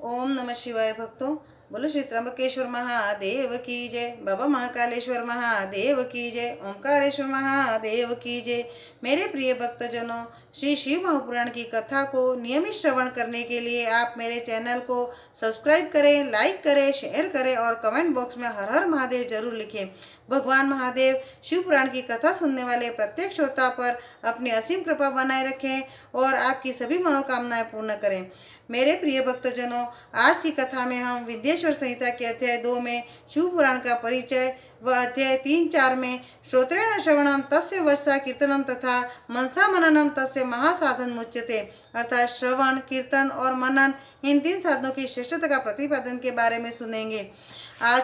ओम नमः शिवाय भक्तों। बोलो श्री त्र्यंबकेश्वर महादेव की जय। बाबा महाकालेश्वर महादेव की जय। ओंकारेश्वर महादेव की जय। मेरे प्रिय भक्तजनों, श्री शिव महापुराण की कथा को नियमित श्रवण करने के लिए आप मेरे चैनल को सब्सक्राइब करें, लाइक करें, शेयर करें और कमेंट बॉक्स में हर हर महादेव जरूर लिखें। भगवान महादेव शिव पुराण की कथा सुनने वाले प्रत्येक श्रोता पर अपनी असीम कृपा बनाए रखें और आपकी सभी मनोकामनाएं पूर्ण करें। मेरे प्रिय भक्तजनों, आज की कथा में हम विद्येश्वर संहिता के अध्याय 2 में शिव पुराण का परिचय व अध्याय 3-4 में श्रोत्रेण श्रवणम तस्य वश्चा कीर्तनम तथा मनसा मननम तस्य महासाधन मुच्यते अर्थात श्रवण, कीर्तन और मनन इन 3 साधनों की श्रेष्ठता का प्रतिपादन के बारे में सुनेंगे। आज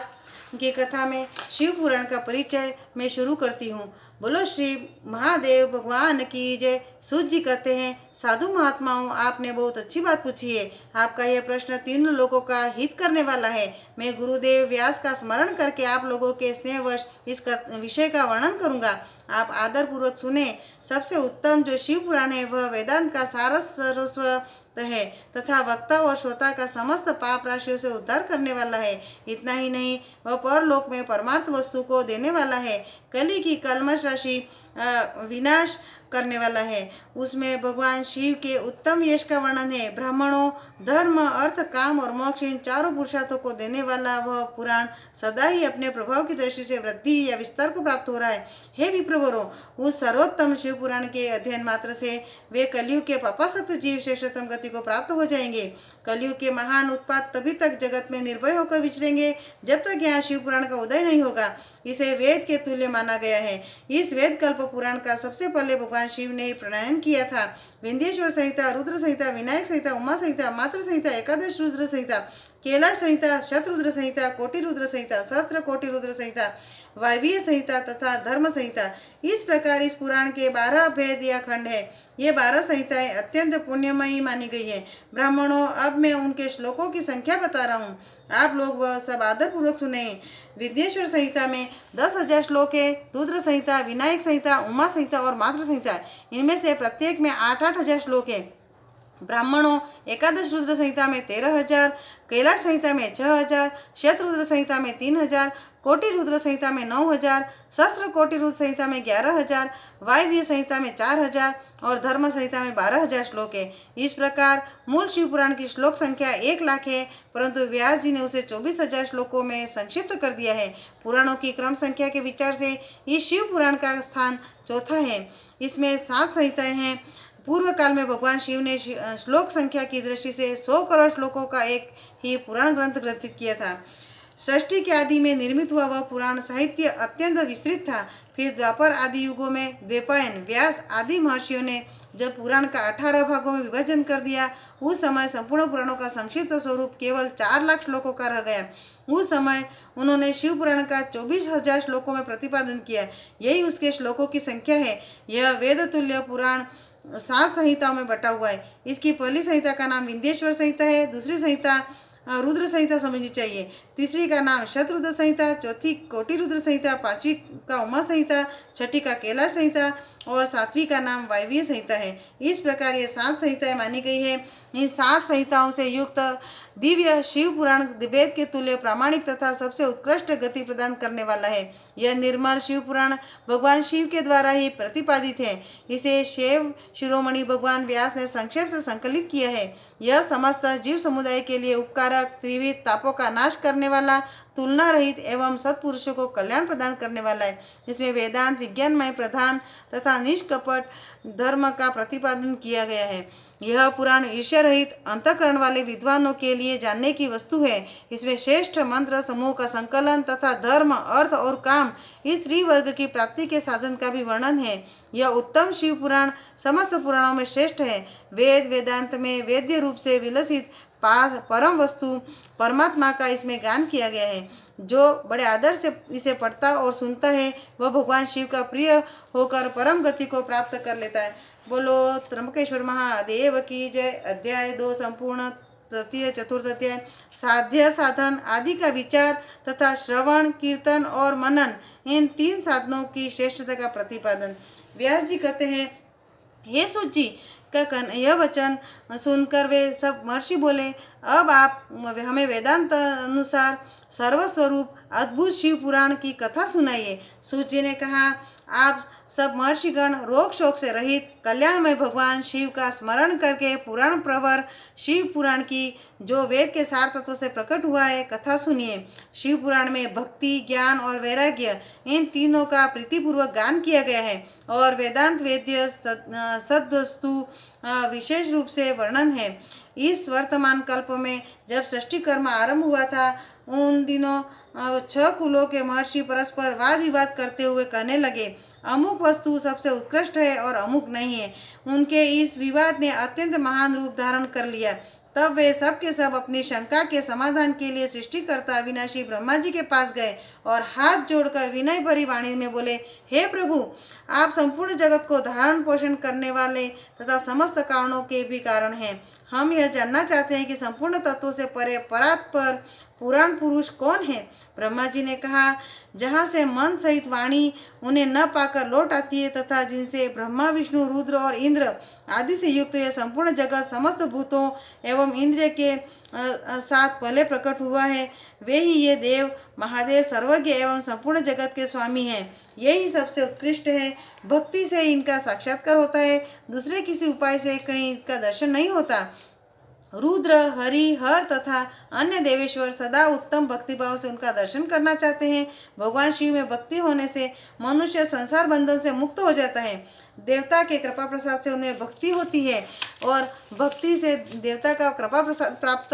की कथा में शिव पुराण का परिचय मैं शुरू करती हूँ। बोलो श्री महादेव भगवान की जय। सूत जी कहते हैं, साधु महात्माओं, आपने बहुत अच्छी बात पूछी है। आपका यह प्रश्न 3 लोगों का हित करने वाला है। मैं गुरुदेव व्यास का स्मरण करके आप लोगों के स्नेहवश इस विषय का वर्णन करूंगा। आप आदर पूर्वक सुने। सबसे उत्तम जो शिव पुराण है वह वेदांत का सारस सर्वस्व है तथा वक्ता और श्रोता का समस्त पाप राशियों से उद्धार करने वाला है। इतना ही नहीं, वह परलोक में परमार्थ वस्तु को देने वाला है। कली की कलमश राशि विनाश करने वाला है। उसमें भगवान शिव के उत्तम यश का वर्णन है। ब्राह्मणों, धर्म, अर्थ, काम और मोक्ष इन चारों पुरुषार्थों को देने वाला वह पुराण सदा ही अपने प्रभाव की दृष्टि से वृद्धि या विस्तार को प्राप्त हो रहा है। हे विप्रवरों, उस सर्वोत्तम शिव पुराण के अध्ययन मात्र से वे कलयुग के पापासक्त जीव श्रेष्ठतम गति को प्राप्त हो जाएंगे। कलयुग के महान उत्पात तभी तक जगत में निर्भय होकर विचरेंगे जब तक यहाँ शिव पुराण का उदय नहीं होगा। इसे वेद के तुल्य माना गया है। इस वेद कल्प पुराण का सबसे पहले भगवान शिव ने ही प्रणयन किया था। विंध्येश्वर संहिता, रुद्र संहिता, विनायक संहिता, उमा संहिता, मातृ संहिता, एकादश रुद्र संहिता, कैलाश संहिता, शतरुद्र संहिता, कोटि रुद्र संहिता, सहस्त्र कोटि रुद्र संहिता, वायवीय संहिता तथा धर्म संहिता, इस प्रकार इस पुराण के 12 भेद या खंड है। ये 12 संहिताएं अत्यंत पुण्यमयी मानी गई है। ब्राह्मणों, अब मैं उनके श्लोकों की संख्या बता रहा हूँ। आप लोग वह सब आदर पूर्वक सुने। विद्येश्वर संहिता में 10,000 श्लोक है। रुद्र संहिता, विनायक संहिता, उमा संहिता और मातृ संहिता, इनमें से प्रत्येक में 8-8 हजार श्लोक है। ब्राह्मणों, एकादश रुद्र संहिता में 13,000, कैलाश संहिता में 6,000, शतरुद्र संहिता में 3,000, कोटि रुद्र संहिता में 9,000, सहस्त्र कोटि रुद्र संहिता में 11,000, वायव्य संहिता में 4,000 और धर्म संहिता में 12,000 श्लोक है। इस प्रकार मूल शिव पुराण की श्लोक संख्या 1,00,000 है, परंतु व्यास जी ने उसे 24,000 श्लोकों में संक्षिप्त कर दिया है। पुराणों की क्रम संख्या के विचार से इस शिव पुराण का स्थान चौथा है। इसमें 7 संहिताएं हैं। पूर्व काल में भगवान शिव ने श्लोक संख्या की दृष्टि से 100 करोड़ श्लोकों का एक ही पुराण ग्रंथ ग्रंथित किया था। सृष्टि के आदि में निर्मित हुआ वह पुराण साहित्य अत्यंत विस्तृत था। फिर द्वापर आदि युगों में द्वैपायन, व्यास आदि महर्षियों ने जब पुराण का 18 भागों में विभाजन कर दिया, उस समय संपूर्ण पुराणों का संक्षिप्त स्वरूप केवल 4 लाख श्लोकों का रह गया। उस समय उन्होंने शिव पुराण का 24,000 श्लोकों में प्रतिपादन किया। यही उसके श्लोकों की संख्या है। यह वेद तुल्य पुराण 7 संहिताओं में बटा हुआ है। इसकी पहली संहिता का नाम विंध्येश्वर संहिता है, दूसरी संहिता रुद्र संहिता समझनी चाहिए, तीसरी का नाम शतरुद्र संहिता, चौथी कोटि रुद्र संहिता, पांचवी का उमा संहिता, छठी का कैलाश संहिता और सातवीं का नाम वायवीय संहिता है। इस प्रकार ये 7 संहिताएं मानी गई है। इन 7 संहिताओं से युक्त दिव्य शिव पुराण वेद के तुल्य प्रामाणिक तथा सबसे उत्कृष्ट गति प्रदान करने वाला है। यह निर्मल शिव पुराण भगवान शिव के द्वारा ही प्रतिपादित है। इसे शिव शिरोमणि भगवान व्यास ने संक्षेप से संकलित किया है। यह समस्त जीव समुदाय के लिए उपकारक, त्रिविध तापों का नाश करने वाला, तुलना रहित एवं सत्पुरुषों को कल्याण प्रदान करने वाला है। इसमें वेदांत, विज्ञानमय प्रधान तथा निष्कपट धर्म का प्रतिपादन किया गया है। यह पुराण ईर्ष्या रहित अंतःकरण वाले विद्वानों के लिए जानने की वस्तु है। इसमें श्रेष्ठ मंत्र समूह का संकलन तथा धर्म, अर्थ और काम इस त्रिवर्ग की प्राप्ति के साधन का भी वर्णन है। यह उत्तम शिव पुराण समस्त पुराणों में श्रेष्ठ है। वेद वेदांत में वेद्य रूप से विलसित परम वस्तु परमात्मा का इसमें गान किया गया है। जो बड़े आदर से इसे पढ़ता और सुनता है वह भगवान शिव का प्रिय होकर परम गति को प्राप्त कर लेता है। बोलो त्र्यंबकेश्वर महादेव की जय। अध्याय 2 संपूर्ण। तृतीय चतुर्थ अध्याय साध्य साधन आदि का विचार तथा श्रवण, कीर्तन और मनन इन 3 साधनों की श्रेष्ठता का प्रतिपादन। व्यास जी कहते हैं, हे सूत जी, यह वचन सुनकर वे सब महर्षि बोले, अब आप हमें वेदांत अनुसार सर्वस्वरूप अद्भुत शिव पुराण की कथा सुनाइए। सूत जी ने कहा, आप सब महर्षिगण रोग शोक से रहित कल्याणमय भगवान शिव का स्मरण करके पुराण प्रवर शिव पुराण की, जो वेद के सार तत्वों से प्रकट हुआ है, कथा सुनिए। शिव पुराण में भक्ति, ज्ञान और वैराग्य, इन तीनों का प्रीतिपूर्वक गान किया गया है और वेदांत वेद्य सद्वस्तु विशेष रूप से वर्णन है। इस वर्तमान कल्प में जब सृष्टि कर्म आरंभ हुआ था, उन दिनों 6 कुलों के महर्षि परस्पर वाद विवाद करते हुए कहने लगे, अमुक वस्तु सबसे उत्कृष्ट है और अमुक नहीं है। उनके इस विवाद ने अत्यंत महान रूप धारण कर लिया। तब वे सब के सब अपनी शंका के समाधान के लिए सृष्टिकर्ता अविनाशी ब्रह्मा जी के पास गए और हाथ जोड़कर विनय भरी वाणी में बोले, हे प्रभु, आप संपूर्ण जगत को धारण पोषण करने वाले तथा समस्त कारणों के भी कारण हैं। हम यह जानना चाहते हैं कि संपूर्ण तत्वों से परे परात्पर पुराण पुरुष कौन है। ब्रह्मा जी ने कहा, जहाँ से मन सहित वाणी उन्हें न पाकर लौट आती है तथा जिनसे ब्रह्मा, विष्णु, रुद्र और इंद्र आदि से युक्त यह संपूर्ण जगत समस्त भूतों एवं इंद्रिय के साथ पहले प्रकट हुआ है, वे ही ये देव महादेव सर्वज्ञ एवं संपूर्ण जगत के स्वामी हैं। यही सबसे उत्कृष्ट है। भक्ति से इनका साक्षात्कार होता है, दूसरे किसी उपाय से कहीं इसका दर्शन नहीं होता। रुद्र, हरि, हर तथा अन्य देवेश्वर सदा उत्तम भक्तिभाव से उनका दर्शन करना चाहते हैं। भगवान शिव में भक्ति होने से मनुष्य संसार बंधन से मुक्त हो जाता है। देवता के कृपा प्रसाद से उन्हें भक्ति होती है और भक्ति से देवता का कृपा प्रसाद प्राप्त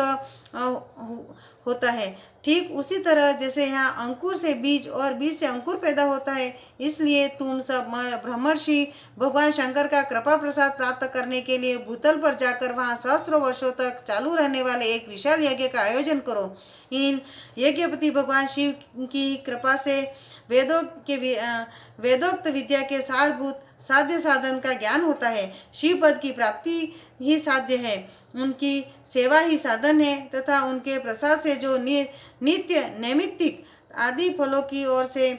होता है। ठीक उसी तरह जैसे यहाँ अंकुर से बीज और बीज से अंकुर पैदा होता है, इसलिए तुम सब ब्रह्मर्षि भगवान शंकर का कृपा प्रसाद प्राप्त करने के लिए भूतल पर जाकर वहाँ सहस्रों वर्षों तक चालू रहने वाले एक विशाल यज्ञ का आयोजन करो। इन यज्ञपति भगवान शिव की कृपा से वेदोक्त विद्या के सारभूत साध्य साधन का ज्ञान होता है। शिव पद की प्राप्ति ही साध्य है, उनकी सेवा ही साधन है तथा उनके प्रसाद से जो नित्य नैमित्तिक आदि फलों की ओर से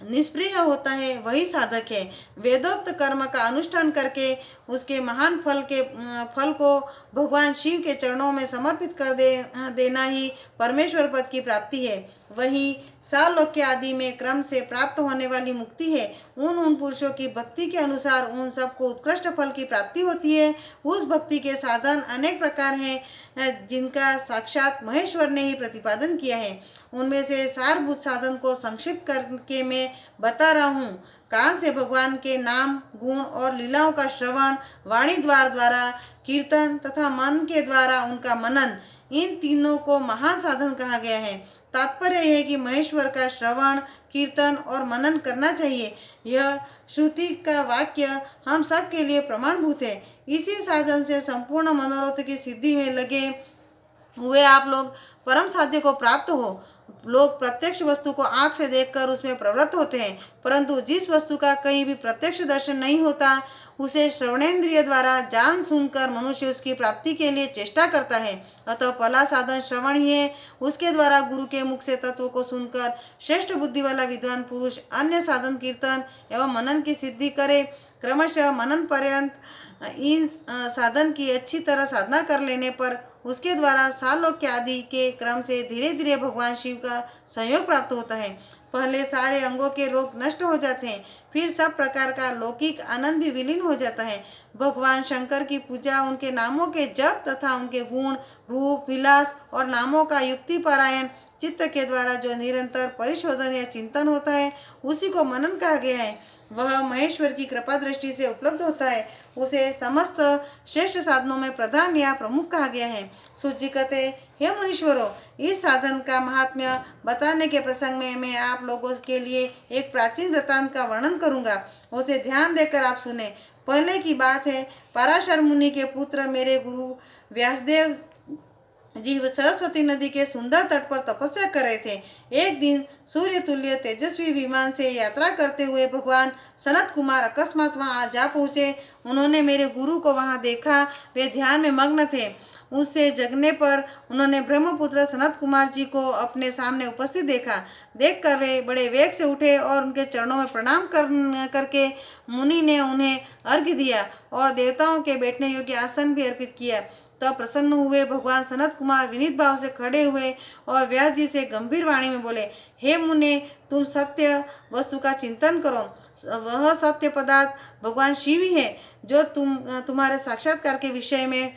निष्प्रिय होता है, वही साधक है। वेदोक्त कर्म का अनुष्ठान करके उसके महान फल को भगवान शिव के चरणों में समर्पित कर देना ही परमेश्वर पद की प्राप्ति है। वही सालोक्य आदि में क्रम से प्राप्त होने वाली मुक्ति है। उन पुरुषों की भक्ति के अनुसार उन सबको उत्कृष्ट फल की प्राप्ति होती है। उस भक्ति के साधन अनेक प्रकार हैं, जिनका साक्षात महेश्वर ने ही प्रतिपादन किया है। उनमें से सारभूत साधन को संक्षिप्त करके मैं बता रहा हूँ। कान से भगवान के नाम, गुण और लीलाओं का श्रवण, वाणी द्वारा कीर्तन तथा मन के द्वारा उनका मनन, इन तीनों को महान साधन कहा गया है। तात्पर्य यह है कि महेश्वर का श्रवण, कीर्तन और मनन करना चाहिए। यह श्रुति का वाक्य हम सब के लिए प्रमाणभूत है। इसी साधन से संपूर्ण मनोरथ की सिद्धि में लगे हुए आप लोग परम साध्य को प्राप्त हो। लोग प्रत्यक्ष वस्तु को आंख से देखकर उसमें प्रवृत्त होते हैं, परंतु जिस वस्तु का कहीं भी प्रत्यक्ष दर्शन नहीं होता, उसे श्रवणेन्द्रिय द्वारा जान सुनकर मनुष्य उसकी प्राप्ति के लिए चेष्टा करता है। अतः पहला साधन श्रवण ही है। उसके द्वारा गुरु के मुख से तत्व को सुनकर श्रेष्ठ बुद्धि वाला विद्वान पुरुष अन्य साधन कीर्तन एवं मनन की सिद्धि करे। क्रमशः मनन पर्यंत इन साधन की अच्छी तरह साधना कर लेने पर उसके द्वारा सालोक्य आदि के क्रम से धीरे धीरे भगवान शिव का सहयोग प्राप्त होता है। पहले सारे अंगों के रोग नष्ट हो जाते हैं, फिर सब प्रकार का लौकिक आनंद भी विलीन हो जाता है। भगवान शंकर की पूजा, उनके नामों के जप तथा उनके गुण, रूप, विलास और नामों का युक्ति पारायण चित्त के द्वारा जो निरंतर परिशोधन या चिंतन होता है, उसी को मनन कहा गया है। वह महेश्वर की कृपा दृष्टि से उपलब्ध होता है। उसे समस्त श्रेष्ठ साधनों में प्रधान या प्रमुख कहा गया है। सूत जी कहते, हे मुनीश्वरों, इस साधन का महात्म्य बताने के प्रसंग में मैं आप लोगों के लिए एक प्राचीन वृत्तांत का वर्णन करूंगा। उसे ध्यान देकर आप सुने। पहले की बात है, पराशर मुनि के पुत्र मेरे गुरु व्यासदेव जी सरस्वती नदी के सुंदर तट पर तपस्या कर रहे थे। एक दिन सूर्य तुल्य तेजस्वी विमान से यात्रा करते हुए भगवान सनत कुमार अकस्मात वहां जा पहुंचे। उन्होंने मेरे गुरु को वहां देखा। वे ध्यान में मग्न थे उससे जगने पर उन्होंने ब्रह्मपुत्र सनत कुमार जी को अपने सामने उपस्थित देखा। देखकर वे बड़े वेग से उठे और उनके चरणों में प्रणाम करके मुनि ने उन्हें अर्घ्य दिया और देवताओं के बैठने योग्य आसन भी अर्पित किया। तब प्रसन्न हुए भगवान सनत कुमार विनीत भाव से खड़े हुए और व्यास जी से गंभीर वाणी में बोले, हे मुने, तुम सत्य वस्तु का चिंतन करो। वह सत्य पदार्थ भगवान शिव ही है जो तुम्हारे साक्षात्कार के विषय में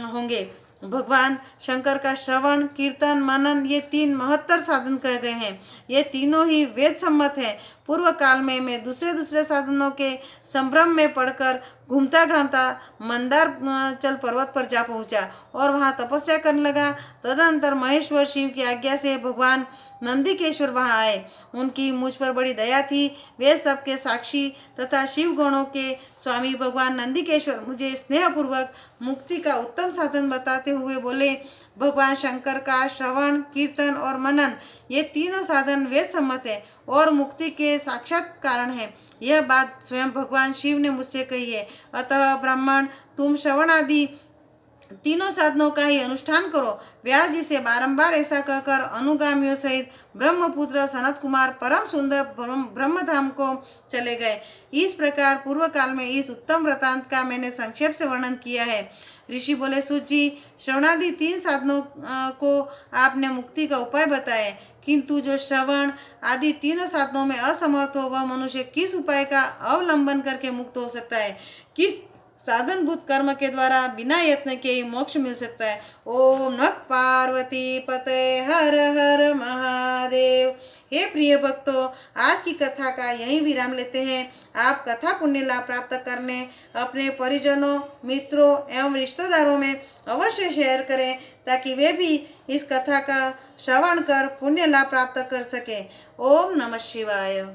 होंगे। भगवान शंकर का श्रवण, कीर्तन, मनन ये 3 महत्तर साधन कहे गए हैं। ये तीनों ही वेद सम्मत हैं। पूर्व काल में मैं दूसरे साधनों के संभ्रम में पड़कर घूमता घामता मंदार चल पर्वत पर जा पहुंचा और वहां तपस्या करने लगा। तदनंतर महेश्वर शिव की आज्ञा से भगवान नंदिकेश्वर वहां आए। उनकी मुझ पर बड़ी दया थी। वे सबके साक्षी तथा शिव गणों के स्वामी भगवान नंदिकेश्वर मुझे स्नेहपूर्वक मुक्ति का उत्तम साधन बताते हुए बोले, भगवान शंकर का श्रवण, कीर्तन और मनन ये तीनों साधन वेद सम्मत है और मुक्ति के साक्षात कारण है। यह बात स्वयं भगवान शिव ने मुझसे कही है। अतः ब्राह्मण, तुम श्रवण आदि तीनों साधनों का ही अनुष्ठान करो। व्यास जी से बारंबार ऐसा कहकर अनुगामियों सहित ब्रह्मपुत्र सनत कुमार परम सुंदर ब्रह्मधाम को चले गए। इस प्रकार पूर्व काल में इस उत्तम वृतांत का मैंने संक्षेप से वर्णन किया है। ऋषि बोले, सूत जी, श्रवणादि 3 साधनों को आपने मुक्ति का उपाय बताया, किंतु जो श्रवण आदि तीनों साधनों में असमर्थ हो वह मनुष्य किस उपाय का अवलंबन करके मुक्त हो सकता है? किस साधनभूत कर्म के द्वारा बिना यत्न के ही मोक्ष मिल सकता है? ओम नमः पार्वती पते हर हर महादेव। हे प्रिय भक्तों, आज की कथा का यही विराम लेते हैं। आप कथा पुण्य लाभ प्राप्त करने अपने परिजनों, मित्रों एवं रिश्तेदारों में अवश्य शेयर करें ताकि वे भी इस कथा का श्रवण कर पुण्य लाभ प्राप्त कर सके। ओम नमः शिवाय।